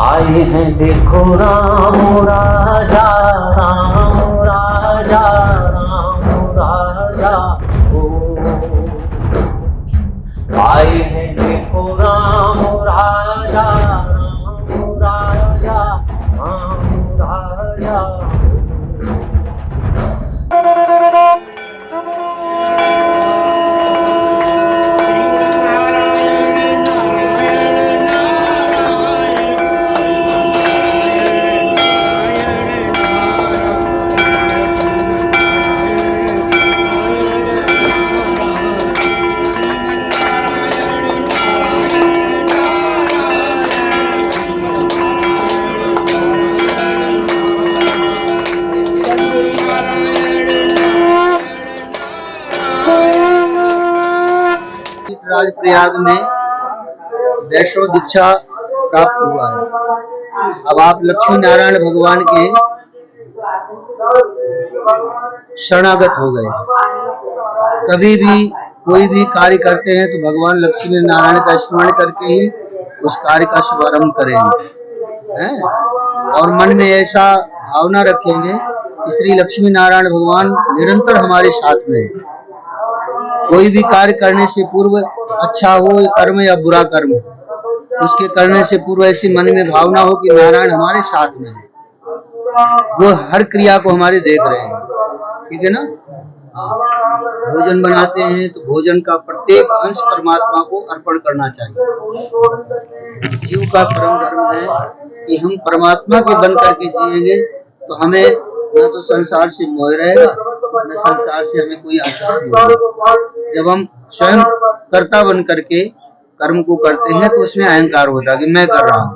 आए हैं देखो राम राजा राम राजा राम राजा ओ, आए हैं देखो राम राजा राम राजा राम राजा। राजप्रयाग में वैष्णव दीक्षा प्राप्त हुआ है। अब आप लक्ष्मी नारायण भगवान के शरणागत हो गए। कभी भी कोई भी कार्य करते हैं तो भगवान लक्ष्मी नारायण का स्मरण करके ही उस कार्य का शुभारंभ करेंगे हैं? और मन में ऐसा भावना रखेंगे कि श्री लक्ष्मी नारायण भगवान निरंतर हमारे साथ में है। कोई भी कार्य करने से पूर्व, अच्छा हो कर्म या बुरा कर्म, उसके करने से पूर्व ऐसी मन में भावना हो कि नारायण हमारे साथ में है, वो हर क्रिया को हमारे देख रहे हैं। ठीक है ना? भोजन बनाते हैं तो भोजन का प्रत्येक अंश परमात्मा को अर्पण करना चाहिए। जीव का परम धर्म है कि हम परमात्मा के बन करके जिएंगे तो हमें न तो संसार से मोह रहेगा, न संसार से हमें कोई आशा नहीं होगी। जब हम स्वयं कर्ता बन करके कर्म को करते हैं तो उसमें अहंकार होता है कि मैं कर रहा हूँ।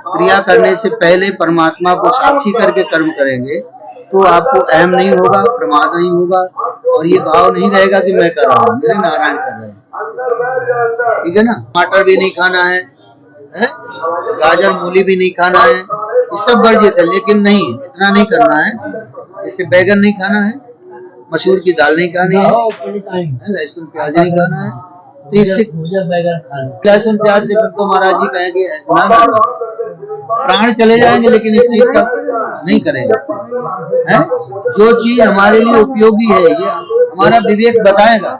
क्रिया करने से पहले परमात्मा को साक्षी करके कर्म करेंगे तो आपको अहम नहीं होगा, प्रमाद नहीं होगा, और ये भाव नहीं रहेगा कि मैं कर रहा हूँ, मेरे नारायण कर रहे हैं। ठीक है ना? टमाटर भी नहीं खाना है, गाजर मूली भी नहीं खाना है, ये सब वर्जित है। लेकिन नहीं, इतना नहीं करना है। जैसे बैगन नहीं खाना है, मसूर की दाल नहीं खानी है, लहसुन प्याज नहीं खाना है। तो इससे लहसुन प्याज से तो महाराज जी कहेंगे ना, प्राण चले जाएंगे लेकिन इस चीज का नहीं करेंगे। जो चीज हमारे लिए उपयोगी है ये हमारा विवेक बताएगा।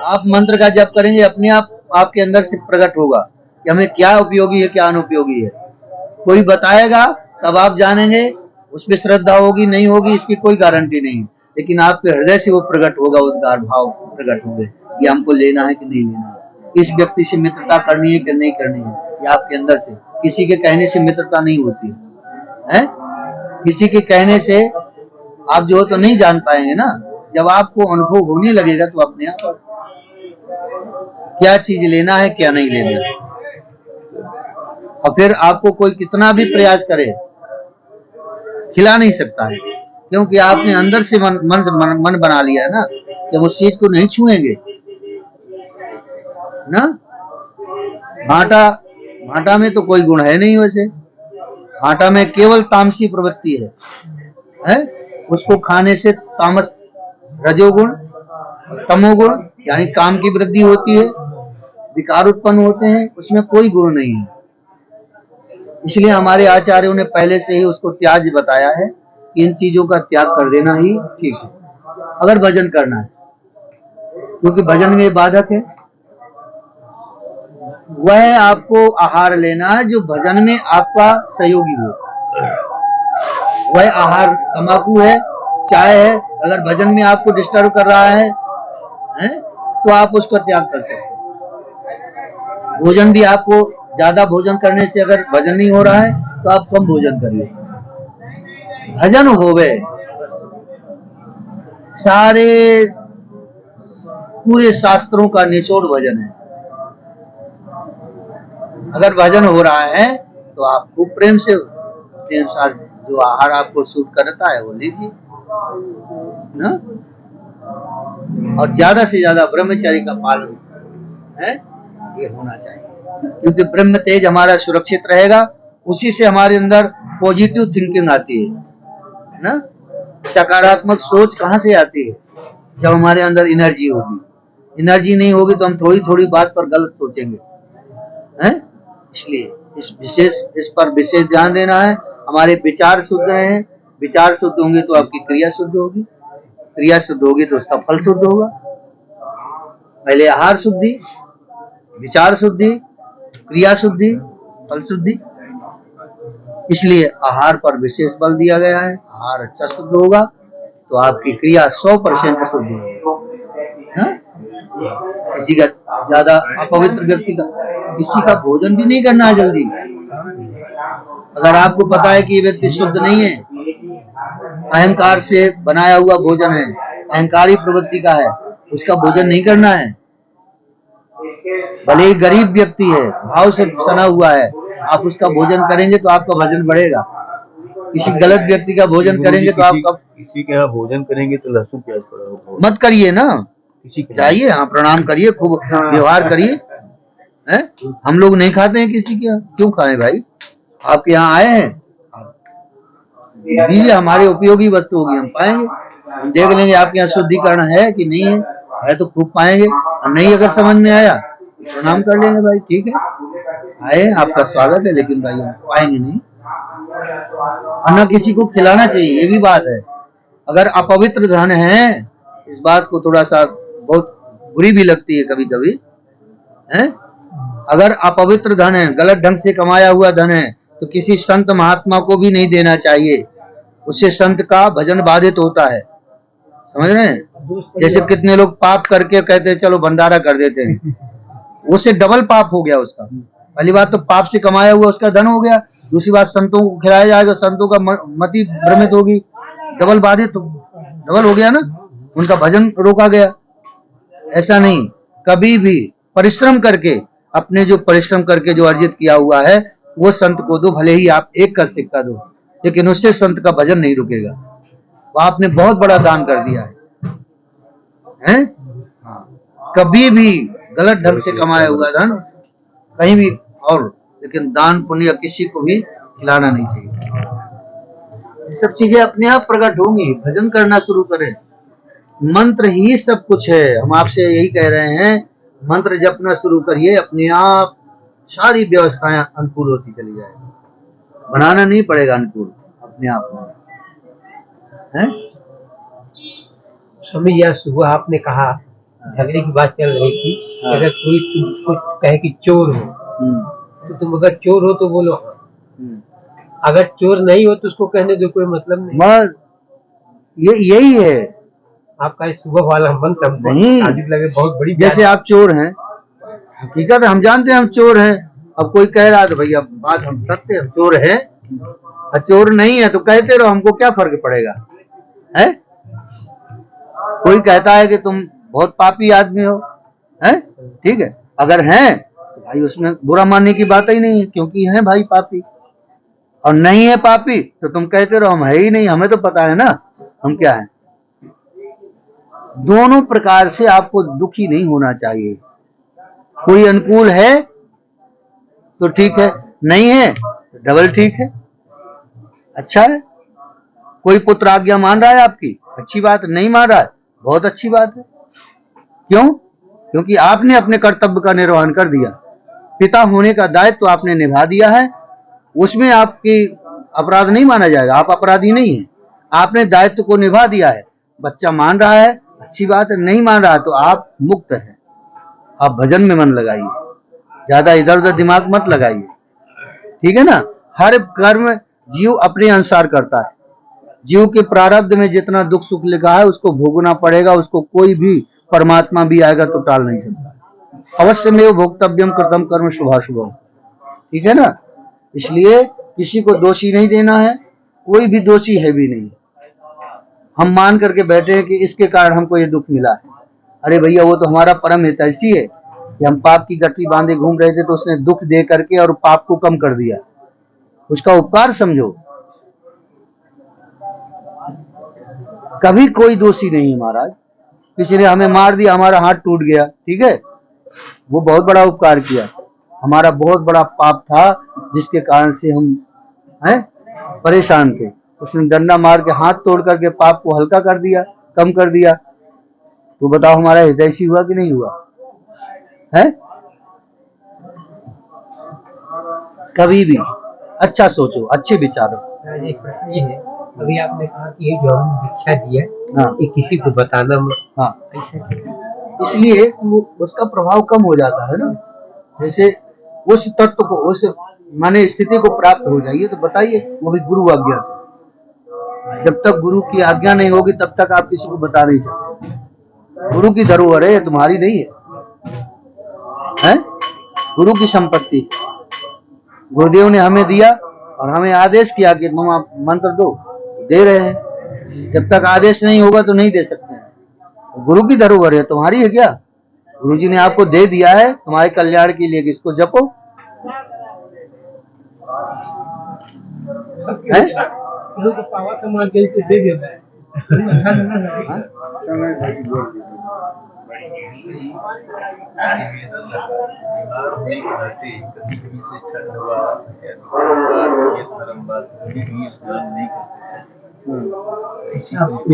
आप मंत्र का जप करेंगे, अपने आप आपके अंदर से प्रकट होगा कि हमें क्या उपयोगी है, क्या अनुपयोगी है। कोई बताएगा तब आप जानेंगे, उसमें श्रद्धा होगी नहीं होगी इसकी कोई गारंटी नहीं, लेकिन आपके हृदय से वो प्रकट होगा, उद्गार भाव प्रकट होंगे कि हमको लेना है कि नहीं लेना है, इस व्यक्ति से मित्रता करनी है कि नहीं करनी है। ये आपके अंदर से, किसी के कहने से मित्रता नहीं होती है, किसी के कहने से आप जो तो नहीं जान पाएंगे ना। जब आपको अनुभव होने लगेगा तो अपने आप क्या चीज लेना है क्या नहीं लेना है। और फिर आपको कोई कितना भी प्रयास करे खिला नहीं सकता है, क्योंकि आपने अंदर से मन बना लिया है ना कि हम उस चीज को नहीं छुएंगे ना। भाटा में तो कोई गुण है नहीं, वैसे भाटा में केवल तामसी प्रवृत्ति है? उसको खाने से तामस, रजोगुण, तमोगुण यानी काम की वृद्धि होती है, विकार उत्पन्न होते हैं, उसमें कोई गुण नहीं है। इसलिए हमारे आचार्यों ने पहले से ही उसको त्याज्य बताया है कि इन चीजों का त्याग कर देना ही ठीक है अगर भजन करना है, क्योंकि भजन में बाधक है। वह आपको आहार लेना है जो भजन में आपका सहयोगी हो। वह आहार तंबाकू है, चाय है, अगर भजन में आपको डिस्टर्ब कर रहा है तो आप उसका त्याग कर सकते हैं। भोजन भी आपको ज्यादा भोजन करने से अगर भजन नहीं हो रहा है तो आप कम भोजन करिए, भजन होवे। सारे पूरे शास्त्रों का निचोड़ भजन है। अगर भजन हो रहा है तो आपको प्रेम से अपने अनुसार जो आहार आपको सूट करता है वो लीजिए ना। और ज्यादा से ज्यादा ब्रह्मचर्य का पालन है ये होना चाहिए, क्योंकि ब्रह्म तेज हमारा सुरक्षित रहेगा। उसी से हमारे अंदर पॉजिटिव थिंकिंग आती है ना। सकारात्मक सोच कहाँ से आती है? जब हमारे अंदर एनर्जी होगी। एनर्जी नहीं होगी तो हम थोड़ी थोड़ी बात पर गलत सोचेंगे हैं। इसलिए इस पर विशेष ध्यान देना है। हमारे विचार शुद्ध हैं, विचार शुद्ध होंगे तो आपकी क्रिया शुद्ध होगी, क्रिया शुद्ध होगी तो उसका फल शुद्ध होगा। पहले आहार शुद्धि, विचार शुद्धि, क्रिया शुद्धि, फल शुद्धि। इसलिए आहार पर विशेष बल दिया गया है। आहार अच्छा शुद्ध होगा तो आपकी क्रिया 100% शुद्ध होगी। किसी का ज्यादा अपवित्र व्यक्ति का किसी का भोजन भी नहीं करना है जल्दी। अगर आपको पता है कि ये व्यक्ति शुद्ध नहीं है, अहंकार से बनाया हुआ भोजन है, अहंकारी प्रवृत्ति का है, उसका भोजन नहीं करना है। भले ही गरीब व्यक्ति है, भाव से सना हुआ है, आप उसका भोजन करेंगे तो आपका वजन बढ़ेगा। किसी गलत व्यक्ति का भोजन करेंगे तो आपका किसी के यहाँ भोजन करेंगे तो लहसुन प्याज पड़ा होगा, मत करिए ना। किसी के जाइए, हाँ, प्रणाम करिए, खूब व्यवहार करिए। हम लोग नहीं खाते हैं किसी के यहाँ, क्यों खाएं भाई? आपके यहाँ आए हैं, दीजिए, हमारे उपयोगी वस्तु होगी, हम पाएंगे। हम देख लेंगे आपके यहाँ शुद्धिकरण है कि नहीं है तो खूब पाएंगे। और नहीं अगर समझ में आया तो प्रणाम कर लेंगे भाई, ठीक है, आए, आपका स्वागत है, लेकिन भाई हम पाएंगे नहीं। और न किसी को खिलाना चाहिए, ये भी बात है। अगर अपवित्र धन है, इस बात को थोड़ा सा बहुत बुरी भी लगती है कभी कभी, है? अगर अपवित्र धन है, गलत ढंग से कमाया हुआ धन है, तो किसी संत महात्मा को भी नहीं देना चाहिए। उससे संत का भजन बाधित होता है, समझ रहे हैं? जैसे कितने लोग पाप करके कहते हैं चलो भंडारा कर देते हैं, उससे डबल पाप हो गया उसका। पहली बात तो पाप से कमाया हुआ उसका धन हो गया, दूसरी बात संतों को खिलाया जाएगा, संतों का मति भ्रमित होगी, डबल बाधित, डबल हो गया ना, उनका भजन रोका गया। ऐसा नहीं, कभी भी परिश्रम करके, अपने जो परिश्रम करके जो अर्जित किया हुआ है वो संत को दो, भले ही आप एक का सिक्का दो, लेकिन उससे संत का भजन नहीं रुकेगा। वो आपने बहुत बड़ा दान कर दिया है? हाँ, कभी भी गलत ढंग से कमाया हुआ धन कहीं भी, और लेकिन दान पुण्य किसी को भी खिलाना नहीं चाहिए। ये सब चीजें अपने आप प्रकट होंगी। भजन करना शुरू करें, मंत्र ही सब कुछ है। हम आपसे यही कह रहे हैं, मंत्र जपना शुरू करिए, अपने आप सारी व्यवस्थाएं अनुकूल होती चली जाएगी। बनाना नहीं पड़ेगा अनुकूल, अपने आप में है। स्वामी, यह सुबह आपने कहा, झगड़े की बात चल रही थी, अगर कोई तुमको कहे कि चोर हो तो तुम अगर चोर हो तो बोलो हाँ, अगर चोर नहीं हो तो उसको कहने दो, कोई मतलब नहीं। बस यही है आपका इस सुबह वाला मंत्र नहीं लगे बहुत बड़ी। जैसे आप चोर हैं, हकीकत हम जानते हैं हम चोर हैं। अब कोई कह रहा है तो भैया बात हम सत्य, हम चोर हैं, चोर नहीं है तो कहते रहो, हमको क्या फर्क पड़ेगा, है? कोई कहता है कि तुम बहुत पापी आदमी हो, है, ठीक है, अगर हैं तो भाई उसमें बुरा मानने की बात ही नहीं है, क्योंकि हैं भाई पापी। और नहीं है पापी तो तुम कहते रहो हम है ही नहीं, हमें तो पता है ना हम क्या है। दोनों प्रकार से आपको दुखी नहीं होना चाहिए। कोई अनुकूल है तो ठीक है, नहीं है तो डबल ठीक है, अच्छा है। कोई पुत्र आज्ञा मान रहा है आपकी, अच्छी बात, नहीं मान रहा है, बहुत अच्छी बात है। क्यों? क्योंकि आपने अपने कर्तव्य का निर्वहन कर दिया, पिता होने का दायित्व तो आपने निभा दिया है, उसमें आपकी अपराध नहीं माना जाएगा, आप अपराधी नहीं हैं, आपने दायित्व को निभा दिया है। बच्चा मान रहा है, अच्छी बात है, नहीं मान रहा है तो आप मुक्त हैं। आप भजन में मन लगाइए, ज्यादा इधर उधर दिमाग मत लगाइए, ठीक है ना। हर कर्म जीव अपने अनुसार करता है, जीव के प्रारब्ध में जितना दुख सुख लिखा है उसको भोगना पड़ेगा, उसको कोई भी परमात्मा भी आएगा तो टाल नहीं सकता। अवश्य में भोक्तव्यम कृतम कर्म शुभाशुभम, ठीक है ना। इसलिए किसी को दोषी नहीं देना है, कोई भी दोषी है भी नहीं। हम मान करके बैठे हैं कि इसके कारण हमको ये दुख मिला है, अरे भैया वो तो हमारा परम हितैषी है कि हम पाप की गठरी बांधे घूम रहे थे तो उसने दुख दे करके और पाप को कम कर दिया, उसका उपकार समझो। कभी कोई दोषी नहीं है महाराज, किसी ने हमें मार दिया, हमारा हाथ टूट गया, ठीक है, वो बहुत बड़ा उपकार किया, हमारा बहुत बड़ा पाप था जिसके कारण से हम परेशान थे, उसने डंडा मार के हाथ तोड़ करके पाप को हल्का कर दिया, कम कर दिया। तो बताओ हमारा हितैषी हुआ कि नहीं हुआ है? कभी भी अच्छा सोचो, अच्छे विचारो। महाराज एक प्रश्न ये है, अभी आपने कहा कि ये जो हमने दीक्षा दिया हाँ ये किसी को बताना मत, हाँ, ऐसा क्यों? इसलिए कि वो उसका प्रभाव कम हो जाता है ना। जैसे उस तत्व को, उस माने स्थिति को प्राप्त हो जाइए तो बताइए, वो भी गुरु आज्ञा से। जब तक गुरु की आज्ञा नहीं होगी तब तक आप किसी को बता नहीं सकते। गुरु की धरोहर है, तुम्हारी नहीं है, गुरु की संपत्ति। गुरुदेव ने हमें दिया और हमें आदेश किया कि तुम आप मंत्र दो, दे रहे हैं। जब तक आदेश नहीं होगा तो नहीं दे सकते हैं। गुरु की धरोहर है, तुम्हारी है क्या? गुरु जी ने आपको दे दिया है तुम्हारे कल्याण के लिए, इसको जपो। है? लोग पावा कमाल के लिए दे देता है। अच्छा लगा ना?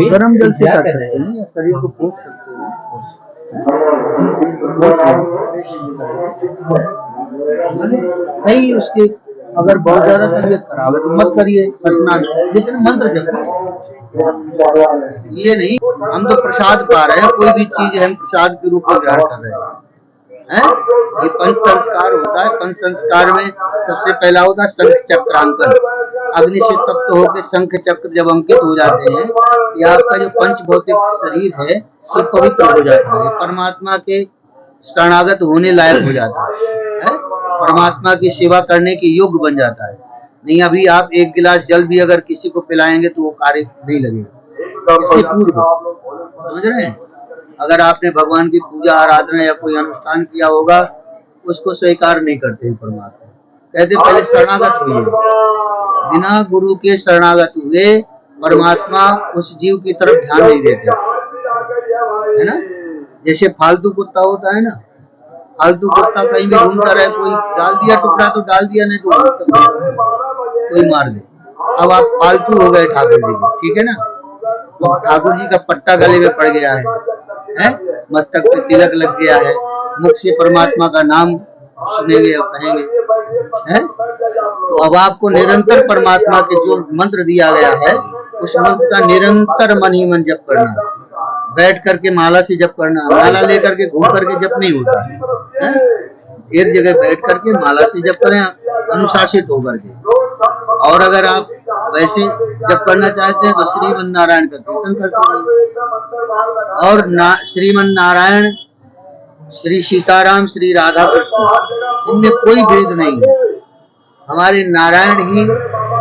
गर्म जल से कर सकते हैं या शरीर को पोंछ सकते हैं। नहीं, उसके अगर बहुत ज्यादा तबीयत खराब है तो मत करिए स्नान, लेकिन मंत्र जपो। ये नहीं हम तो प्रसाद पा रहे हैं, कोई भी चीज हम प्रसाद के रूप में ग्रहण कर रहे हैं। ये पंच संस्कार होता है। पंच संस्कार में सबसे पहला होता है शंख चक्रांकन। अग्नि से तप्त होकर शंख चक्र जब अंकित हो जाते हैं, ये आपका जो पंच भौतिक शरीर है ये पवित्र हो जाता है, परमात्मा के शरणागत होने लायक हो जाता है, परमात्मा की सेवा करने के योग्य बन जाता है। नहीं अभी आप एक गिलास जल भी अगर किसी को पिलाएंगे तो वो कार्य नहीं लगेगा। इससे पूर्व समझ रहे हैं, अगर आपने भगवान की पूजा आराधना या कोई अनुष्ठान किया होगा उसको स्वीकार नहीं करते हैं परमात्मा। कहते पहले शरणागत हुए, बिना गुरु के शरणागत हुए परमात्मा उस जीव की तरफ ध्यान नहीं देते, है ना। जैसे फालतू कुत्ता होता है ना, फालतू कुत्ता कहीं भी घूमता रहे, कोई डाल दिया टुकड़ा तो डाल दिया, नहीं तो कोई मार दे। अब आप पालतू हो गए ठाकुर जी के, ठीक है ना। तो ठाकुर जी का पट्टा गले में पड़ गया है? मस्तक पे तिलक लग गया है, मुख से परमात्मा का नाम सुनेंगे और कहेंगे, है? तो अब आपको निरंतर परमात्मा के जो मंत्र दिया गया है उस मंत्र का निरंतर मन ही मन जप करना है। बैठ करके माला से जप करना, माला लेकर के घूम करके जप नहीं होता है। एक जगह बैठ करके माला से जप करें अनुशासित होकर के। और अगर आप वैसे जप करना चाहते हैं तो श्रीमन नारायण का कीर्तन करते हैं। और श्रीमन नारायण, श्री सीताराम, श्री राधा कृष्ण, इनमें कोई भेद नहीं है। हमारे नारायण ही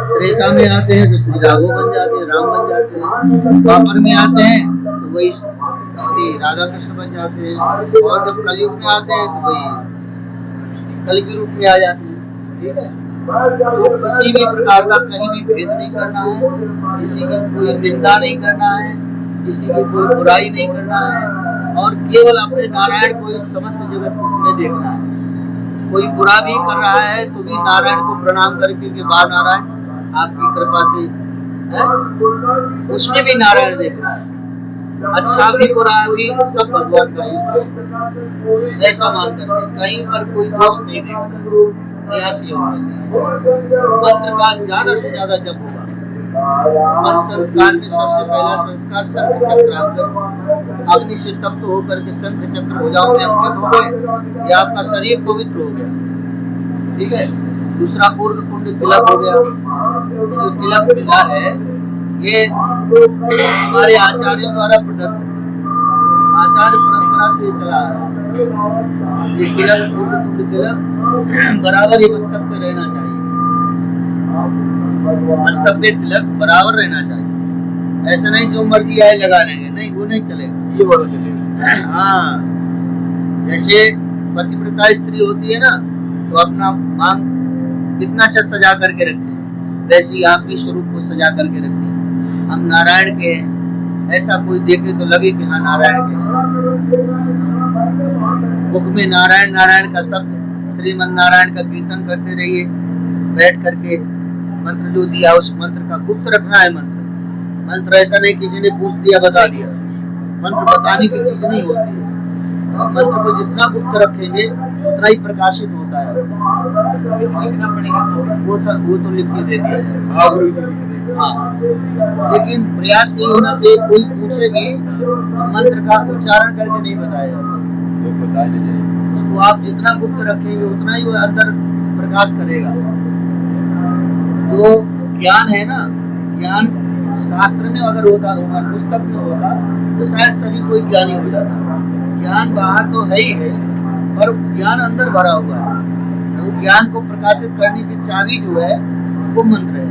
त्रेता में आते हैं तो श्री राघव बन जाते हैं, राम बन जाते हैं। द्वापर में आते हैं तो वही श्री राधा कृष्ण बन जाते हैं, और जब कलयुग में आते हैं तो वही कल के रूप में आ जाते हैं। ठीक है, तो किसी भी प्रकार का कहीं भी भेद नहीं करना है, किसी की कोई निंदा नहीं करना है, किसी की कोई बुराई नहीं करना है, और केवल अपने नारायण को इस समस्त जगत में देखना है। कोई बुरा भी कर रहा है तो भी नारायण को प्रणाम करके कि वाह नारायण आपकी कृपा से है, उसमें भी नारायण देखना है। अच्छा भी बुरा भी सब भगवान का ही, ऐसा मान करके कहीं पर कोई दोष नहीं देखना, प्रयास ये होना चाहिए। मंत्र का ज्यादा से ज्यादा जप होगा। मन संस्कार में सबसे पहला संस्कार शंख चक्रांकन। अग्नि से तप्त होकर के शंख चक्र भुजाओं में अंकित हो गए, ये आपका शरीर पवित्र हो गया। ठीक है, दूसरा ऊर्ध्व कुंड तिलक हो गया। जो तिलक मिला है ये हमारे आचार्यों द्वारा प्रदत्त है, आचार्य परंपरा से चला आ रहा है। ये तिलक, ऊर्ध्व कुंड तिलक बराबर ही मस्तक पे रहना चाहिए, मस्तक पे तिलक बराबर रहना चाहिए। ऐसा नहीं जो मर्जी आए लगा लेंगे, नहीं वो नहीं चलेगा, ये वाला चलेगा। हाँ, जैसे पतिव्रता स्त्री होती है ना तो अपना मांग कितना अच्छा सजा करके रखते हैं, वैसे ही आप भी स्वरूप को सजा करके रखते हैं। हम नारायण के हैं, ऐसा कोई देखे तो लगे कि हाँ नारायण के हैं। मुख में नारायण नारायण का शब्द, श्रीमन नारायण का कीर्तन करते रहिए। बैठ करके मंत्र जो दिया उस मंत्र का गुप्त रखना है। मंत्र ऐसा नहीं किसी ने पूछ दिया बता दिया, मंत्र बताने की चीज नहीं होती है। मंत्र को जितना गुप्त रखेंगे उतना ही प्रकाशित होता है। लिखना पड़ेगा वो तो लिख के दे दिया जाए। हाँ, लेकिन प्रयास ये होना चाहिए, कोई पूछे भी तो मंत्र का उच्चारण करके नहीं बताया जाता। उसको आप जितना गुप्त रखेंगे उतना ही वो अंदर प्रकाश करेगा। जो ज्ञान है ना, ज्ञान शास्त्र में अगर होता होगा, पुस्तक में होता तो शायद सभी कोई ज्ञानी हो जाता। ज्ञान बाहर तो है ही है, पर ज्ञान अंदर भरा हुआ है। वो ज्ञान को प्रकाशित करने की चाबी जो है वो मंत्र है।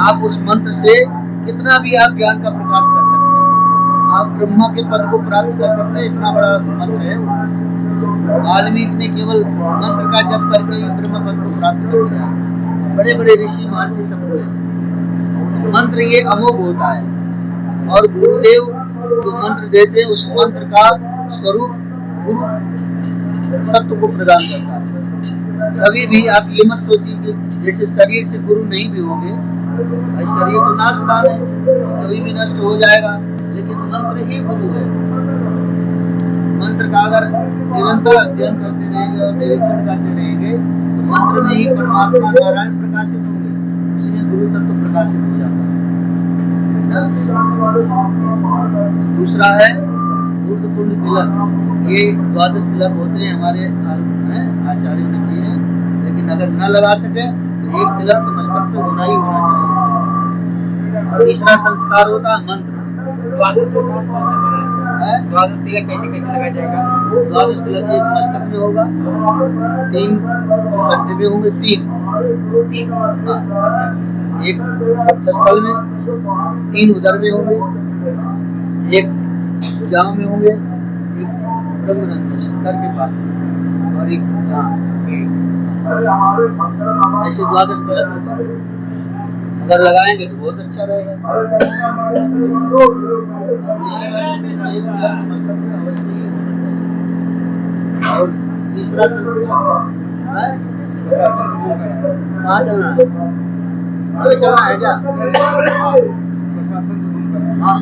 आप उस मंत्र से कितना भी आप ज्ञान का प्रकाश कर सकते हैं। आप ब्रह्मा के पद को प्राप्त कर सकते हैं, इतना बड़ा मंत्र है। वाल्मीकि ने केवल मंत्र का जप करके ही ब्रह्म पद को प्राप्त कर लिया। बड़े बड़े ऋषि महर्षि सब हुए। मंत्र ये अमोघ होता है, और गुरुदेव जो मंत्र देते हैं उस मंत्र का स्वरूप गुरु सत्य को प्रदान करता है। कभी भी आप ये मत सोचिए जैसे शरीर से गुरु नहीं भी होंगे, भाई शरीर तो नाशवान है, कभी भी नष्ट हो जाएगा, लेकिन मंत्र ही गुरु है। मंत्र का अगर निरंतर अध्ययन करते रहेंगे और निरीक्षण करते रहेंगे तो मंत्र में ही परमात्मा नारायण प्रकाशित होंगे, उसमें गुरु तत्व प्रकाशित हो जाता है। दूसरा है ऊर्ध्वपुंड तिलक। ये 12 तिलक होते हैं, हमारे आचार्य ने किए हैं, लेकिन अगर न लगा सके तो एक तिलक तो मस्तक पे होना ही होना चाहिए। तीसरा संस्कार होता है मंत्र। 12 तिलक कैसे कैसे लगाया जाएगा? 12 तिलक एक मस्तक में होगा, 3 कंधे में होंगे, 3 एक वक्षस्थल में, 3 उदर में होंगे, एक भुजाओं में होंगे, एक ब्रह्मरंध्र स्तर के पास और एक ऐसे 12 तिलक होता है। अगर लगाएंगे तो बहुत अच्छा रहेगा। और तीसरा संस्कार कहाँ चलना है? अभी चलना है क्या? हाँ,